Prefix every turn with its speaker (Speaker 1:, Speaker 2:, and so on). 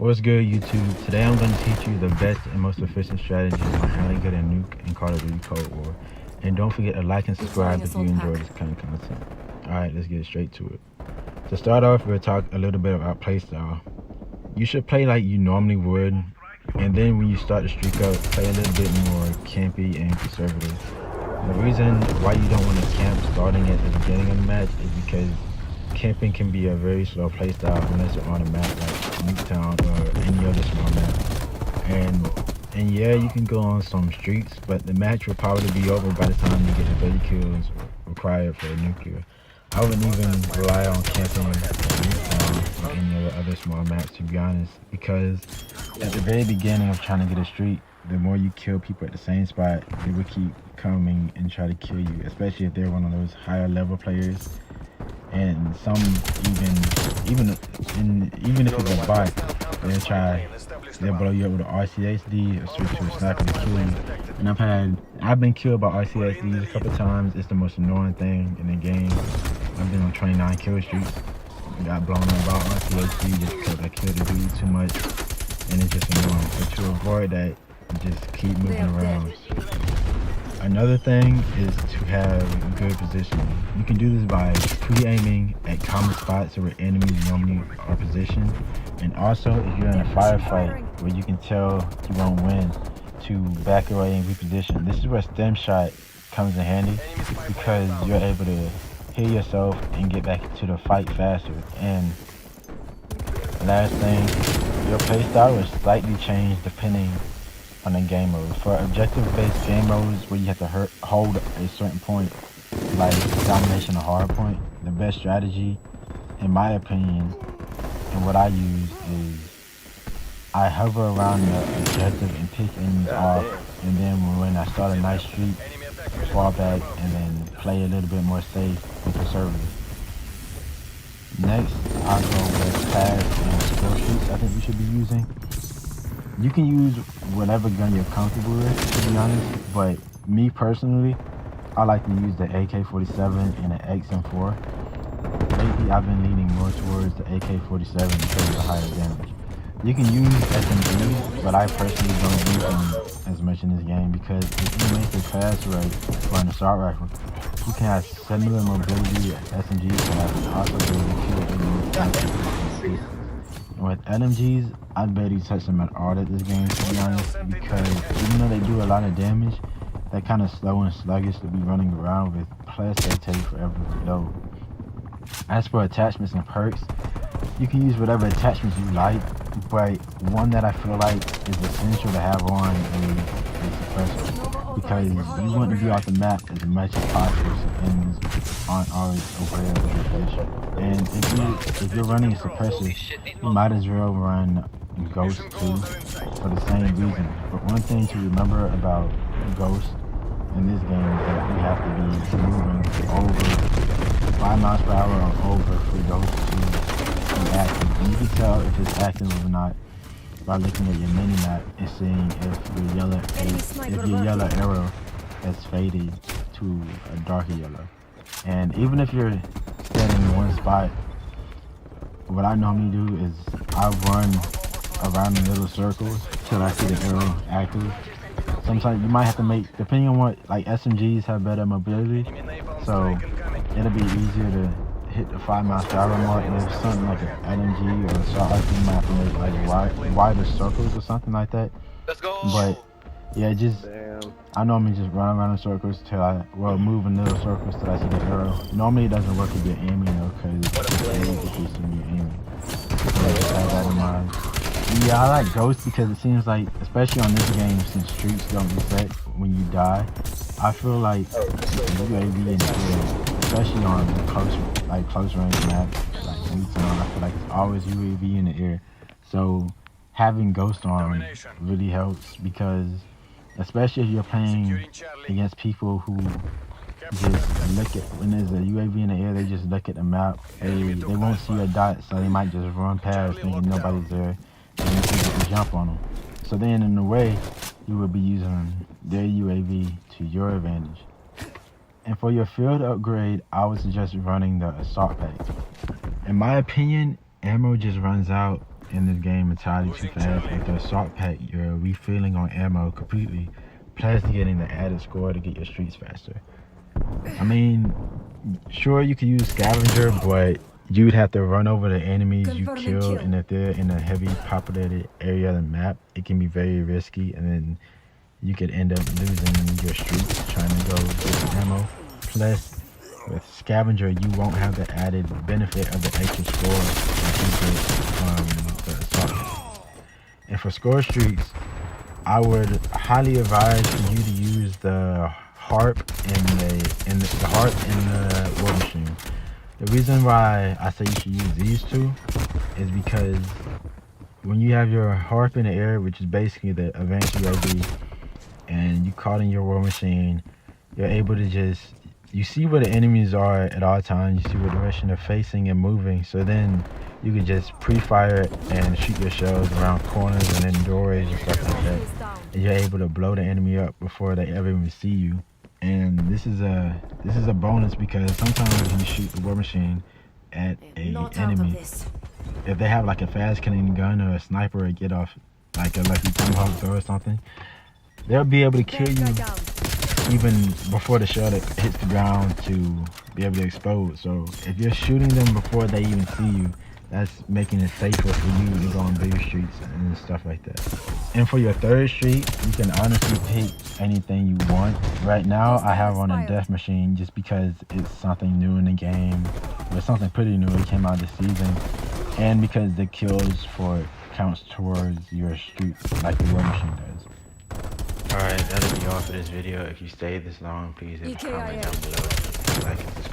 Speaker 1: What's good, YouTube? Today I'm going to teach you the best and most efficient strategy on how to get a nuke in Call of Duty Cold War. And don't forget to like and subscribe if you enjoy this kind of content. Alright, let's get straight to it. To start off, we'll talk a little bit about playstyle. You should play like you normally would, and then when you start to streak up, play a little bit more campy and conservative. The reason why you don't want to camp starting at the beginning of the match is because camping can be a very slow playstyle unless you're on a map like Nuketown or any other small map. And yeah, you can go on some streaks, but the match will probably be over by the time you get the 30 kills required for a nuclear. I wouldn't even rely on camping at Nuketown or any other small maps, to be honest, because at the very beginning of trying to get a streak, the more you kill people at the same spot, they will keep coming and try to kill you, especially if they're one of those higher level players. And some even if it's a bot, they'll blow you up with an RCHD or switch to a sniper to kill you. And I've been killed by RCHDs a couple times. It's the most annoying thing in the game. I've been on 29 kill streaks. Got blown up by RCHD just because I killed the dude too much, and it's just annoying. So to avoid that, you just keep moving around. Another thing is to have good positioning. You can do this by pre-aiming at common spots where enemies normally are positioned, and also if you're in a firefight where you can tell you won't win, to back away and reposition. This is where stem shot comes in handy because you're able to heal yourself and get back into the fight faster. And last thing, your playstyle will slightly change depending on the game mode. For objective-based game modes where you have to hold a certain point, like domination or hard point, the best strategy, in my opinion, and what I use is I hover around the objective and pick enemies off, and then when I start a nice streak, fall back and then play a little bit more safe and conservative. Next, I'll go with pads and Scorestreaks I think we should be using. You can use whatever gun you're comfortable with, to be honest, but me personally, I like to use the AK-47 and the XM4. Lately, I've been leaning more towards the AK-47 because of the higher damage. You can use SMGs, but I personally don't use them as much in this game because if you make the pass right for an assault rifle, you can have similar mobility as SMGs have and also be able to kill enemies. And with LMGs, I barely touch them at all at this game, to be honest, because even though they do a lot of damage, they're kind of slow and sluggish to be running around with, plus they take forever to reload. As for attachments and perks, you can use whatever attachments you like, but one that I feel like is essential to have on is suppressor, because you want to be off the map as much as possible so enemies aren't always aware of your location. And if you're running a suppressor, you might as well run Ghost too for the same reason. But one thing to remember about Ghost in this game is that you have to be moving over 5 miles per hour or over for Ghost to be active. And you can tell if it's active or not by looking at your mini-map and seeing if your yellow arrow has faded to a darker yellow. And even if you're standing in one spot, what I normally do is I run around in little circles till I see the arrow active. Sometimes you might have to make, depending on what, like SMGs have better mobility, so it'll be easier to hit the 5 miles per hour mark, and if something like an LMG or a assault rifle, you might have to make like wider circles or something like that. But yeah, I normally just run around in circles till move in little circles till I see the arrow. Normally it doesn't work if you're aiming though, because it's really decreasing when you're aiming. So just have that in mind. Yeah, I like Ghost because it seems like, especially on this game, since streaks don't reset when you die, I feel like UAV in the air, especially on close range maps like Nuketown, I feel like it's always UAV in the air. So having Ghost on really helps because, especially if you're playing against people who just look at, when there's a UAV in the air, they just look at the map. They won't see a dot, so they might just run past thinking nobody's there, and you can jump on them. So then in a way, you would be using their UAV to your advantage. And for your field upgrade, I would suggest running the assault pack. In my opinion, ammo just runs out in this game entirely too fast. With the assault pack, you're refilling on ammo completely, plus getting the added score to get your streaks faster. I mean, sure you could use scavenger, but you'd have to run over the enemies you kill, and if they're in a heavy populated area of the map, it can be very risky, and then you could end up losing your streaks trying to go get the ammo. Plus, with scavenger, you won't have the added benefit of the extra score that you get from the assault. And for score streaks, I would highly advise for you to use the harp and the harp and the war machine. The reason why I say you should use these two is because when you have your harp in the air, which is basically the advanced UAV, and you caught in your war machine, you're able to just, you see where the enemies are at all times, you see what direction they're facing and moving, so then you can just pre-fire it and shoot your shells around corners and in doorways and stuff like that, and you're able to blow the enemy up before they ever even see you. And this is a bonus because sometimes when you shoot the war machine at a enemy, if they have like a fast killing gun or a sniper or get off like a lucky tomahawk throw or something, they'll be able to kill you even before the shell hits the ground to be able to explode. So if you're shooting them before they even see you, that's making it safer for you to go on bigger streets and stuff like that. And for your third streak, you can honestly pick anything you want. Right now, I have on a death machine just because it's something new in the game. It's something pretty new. It came out this season. And because the kills for it counts towards your streak like the war machine does. Alright, that'll be all for this video. If you stayed this long, please hit the comment down below. Like and subscribe.